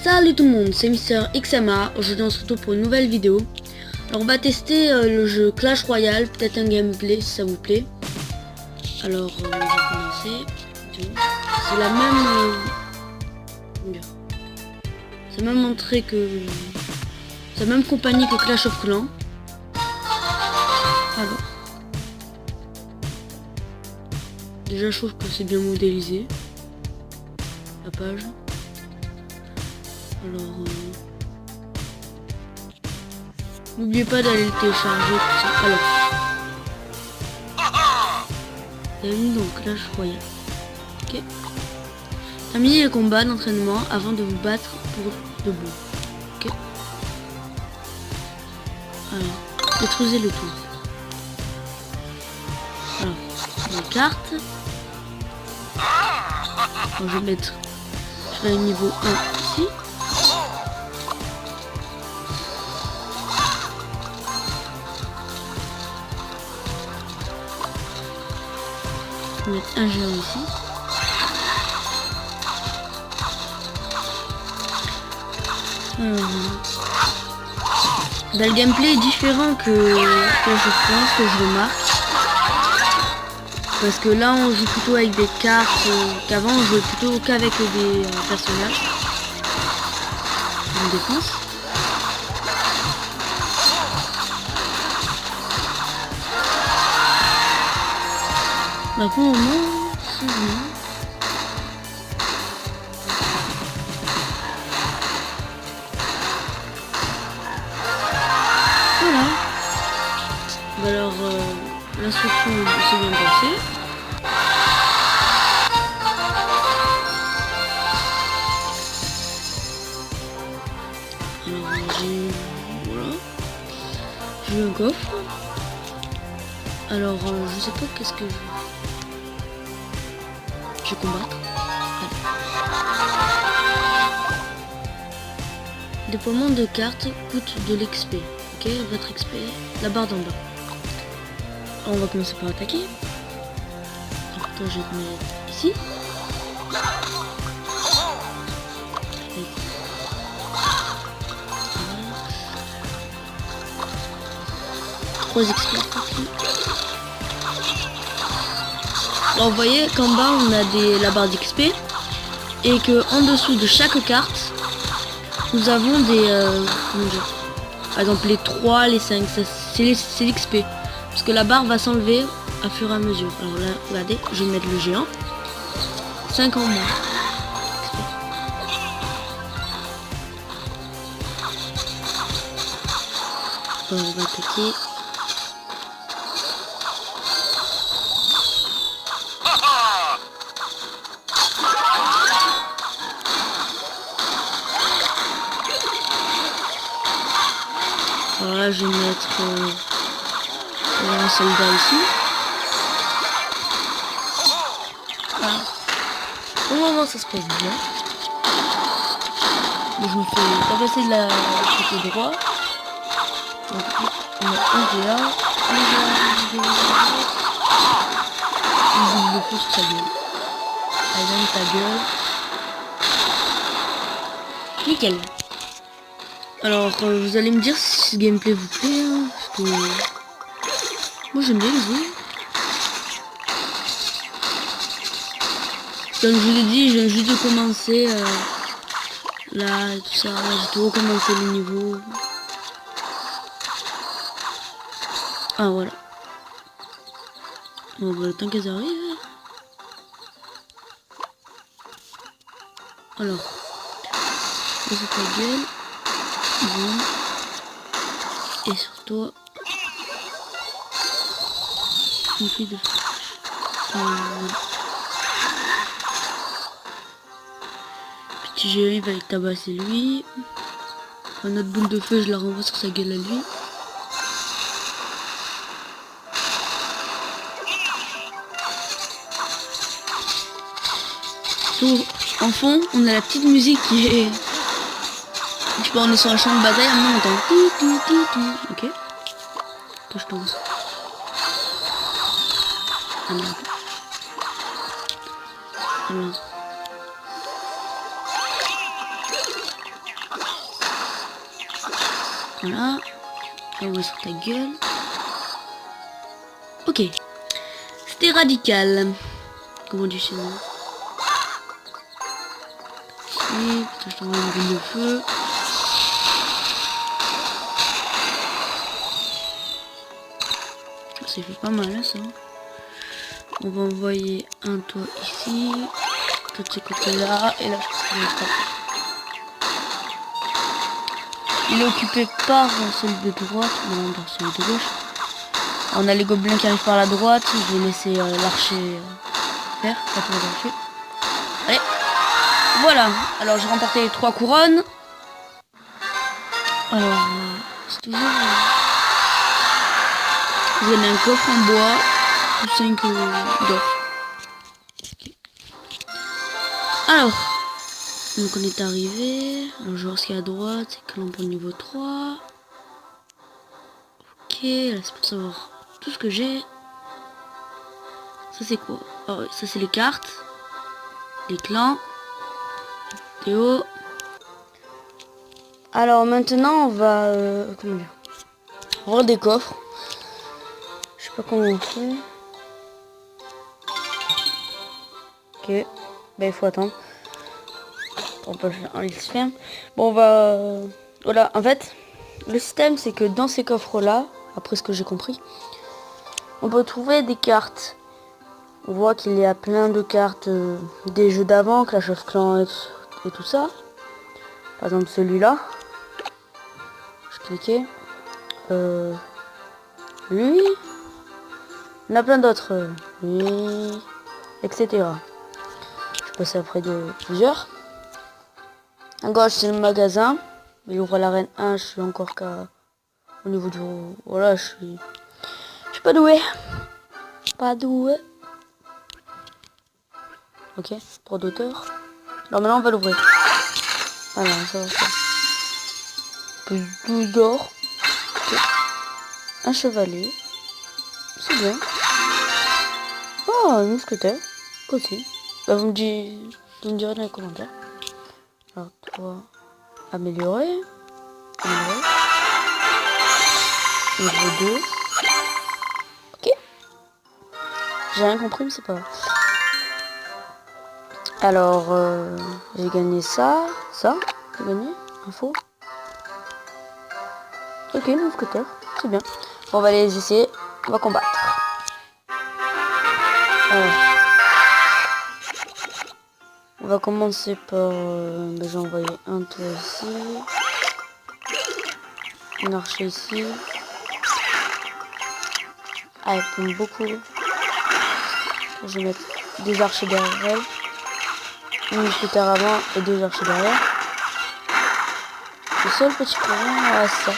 Salut tout le monde, c'est Mister XMA. Aujourd'hui on se retrouve pour une nouvelle vidéo. Alors on va tester le jeu Clash Royale, peut-être un gameplay si ça vous plaît. Alors on va commencer. C'est la même... c'est la même entrée que... c'est la même compagnie que Clash of Clans. Alors... déjà je trouve que c'est bien modélisé. La page. Alors... n'oubliez pas d'aller le télécharger, tout ça. Alors... bienvenue dans Clash Royale. Ok. Terminez les combats d'entraînement avant de vous battre pour de bon. Ok. Alors, détruisez le tout. Alors, les cartes. Alors, je vais mettre... je vais au niveau 1 ici. Je vais mettre un géant ici. Alors, le gameplay est différent que je pense, que je remarque. Parce que là on joue plutôt avec des cartes, qu'avant on jouait plutôt qu'avec des personnages. En défense. Bah pour le moment, c'est bien. Voilà. Bah alors, l'instruction s'est bien passée. Alors j'ai... voilà. J'ai eu un coffre. Alors je sais pas qu'est-ce que je vais combattre. Allez. Déploiement de cartes coûte de l'XP. Ok, votre XP, la barre d'en bas. Alors, on va commencer par attaquer. Donc toi je vais te mettre ici. 3 XP. Alors vous voyez qu'en bas on a la barre d'XP et que en dessous de chaque carte nous avons des comment dire, par exemple les 3, les 5, c'est l'XP parce que la barre va s'enlever à fur et à mesure. Alors là regardez, je vais mettre le géant, 5 en moins. Bon, on va attaquer. Alors là je vais mettre un soldat ici. Voilà. Au moment ça se passe bien. Donc, je me fais tabasser de la côté droit. Donc on a un géant, il le pousse sur sa gueule. Allez, ta gueule. Nickel. Alors vous allez me dire si ce gameplay vous plaît, hein, parce que moi j'aime bien le jeu. Comme je vous ai dit, je viens juste de commencer là et tout ça, j'ai tout recommencé le niveau. Ah voilà. Bon bah le temps qu'elles arrivent. Alors, c'est ta gueule. Bon. Et sur toi, une fille de petit géant il va le tabasser lui. Un autre boule de feu, je la renvoie sur sa gueule à lui. Tout en fond, on a la petite musique qui est... je sais pas, on est sur un champ de bataille, maintenant on entend... ok. Toi je tombe. Ah merde. Alors... Voilà. Envoie sur ta gueule. Ok. C'était radical. Comment du sais non? Ici, je t'envoie une boule de feu. Ça fait pas mal hein, ça. On va envoyer un toit ici. Tout de ce côté là. Et là je pense qu'il est pas. Il est occupé par celui de droite. Non, par celui de gauche. On a les gobelins qui arrivent par la droite. Je vais laisser l'archer faire. Pas pour l'archer. Allez. Voilà. Alors j'ai remporté les 3 couronnes. Alors c'est toujours... Vous avez un coffre en bois. Plus 5 d'or. Okay. Alors. Donc on est arrivé. Alors je vois ce qu'il y a à droite. C'est que l'on pour le niveau 3. Ok. Là c'est pour savoir tout ce que j'ai. Ça c'est quoi? Oh, ça c'est les cartes. Les clans. Théo. Alors maintenant on va... comment dire, voir des coffres. Je sais pas comment on fait. Ok. Ben il faut attendre. On peut le faire. Il se ferme. Bon on va... voilà. En fait, le système c'est que dans ces coffres là, après ce que j'ai compris, on peut trouver des cartes. On voit qu'il y a plein de cartes des jeux d'avant, Clash of Clans et tout ça. Par exemple celui-là. Je cliquais. Lui. Il y en a plein d'autres. Lui. Etc. Je passe après de plusieurs. À gauche c'est le magasin. Il ouvre l'arène 1, je suis encore qu'à... Au niveau du... Voilà, je suis pas doué. Pas doué. Ok, droit d'auteur. Alors maintenant on va l'ouvrir. Voilà, ça va faire. Plus 12 d'or. Okay. Un chevalier. C'est bien. Oh, un mousquetaire. Aussi. Bah, vous me direz dans les commentaires. Alors, toi, améliorer. Améliorer. Niveau 2. Ok. J'ai rien compris, mais c'est pas grave. Alors, j'ai gagné ça. J'ai gagné. Info. Ok, mousquetaire. C'est bien. Bon, on va les essayer. On va combattre. Alors, on va commencer par... j'ai envoyé un toit ici. Une archer ici. Ah, elle tombe beaucoup. Je vais mettre des archers derrière elle. Un mousquetaire avant et 2 archers derrière. Le seul petit problème, c'est ça.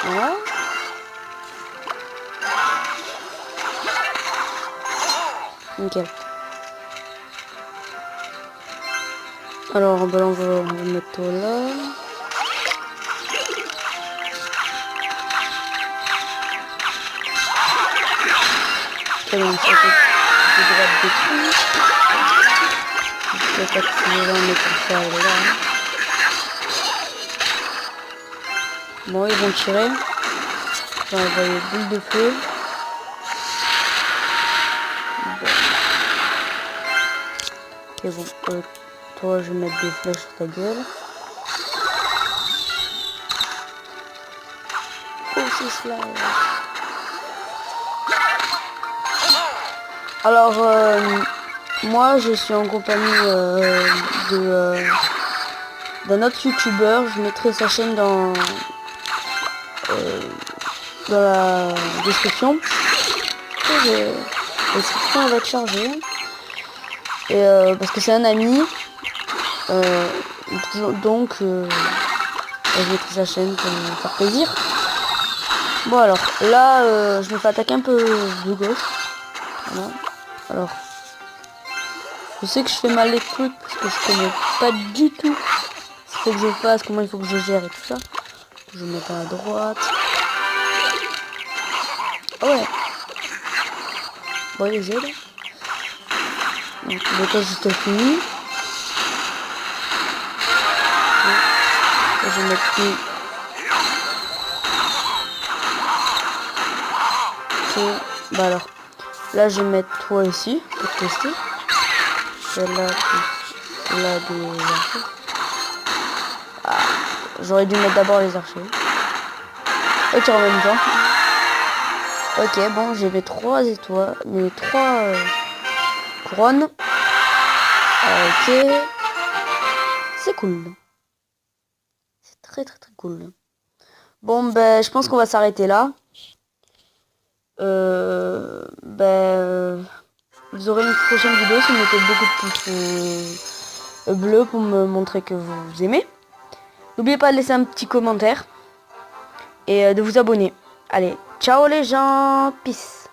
Voilà. Nickel. Alors ben, on va mettre tout là. Ok, donc ça fait de droite de tout. Je vais pas que on met tout ça là. Bon, ils vont tirer. On va envoyer boule de feu. Bon. Ok, bon. Toi, je vais mettre des flèches sur ta gueule. Oh, c'est cela. Alors, moi, je suis en compagnie d'un autre youtubeur. Je mettrai sa chaîne dans la description. La description va être chargée. Et parce que c'est un ami. Donc, je mettrai sa chaîne pour me faire plaisir. Bon alors, là, je me fais attaquer un peu de gauche. Voilà. Alors, je sais que je fais mal les trucs parce que je connais pas du tout ce qu'il faut que je fasse, comment il faut que je gère et tout ça. Je me mets à droite. Ah ouais. Bon, les aides. Donc, le temps juste fini. je vais mettre une... Ok, bah alors, là je vais mettre toi ici, pour tester. Celle-là, plus là des archers. Ah, j'aurais dû mettre d'abord les archers. Ok, en même temps. Ok, bon, j'ai mes 3 étoiles, mes 3 couronnes. Ok. C'est cool. C'est très très très cool. Bon, ben, je pense qu'on va s'arrêter là. Vous aurez une prochaine vidéo si vous mettez beaucoup de pouces bleus pour me montrer que vous aimez. N'oubliez pas de laisser un petit commentaire et de vous abonner. Allez, ciao les gens, peace.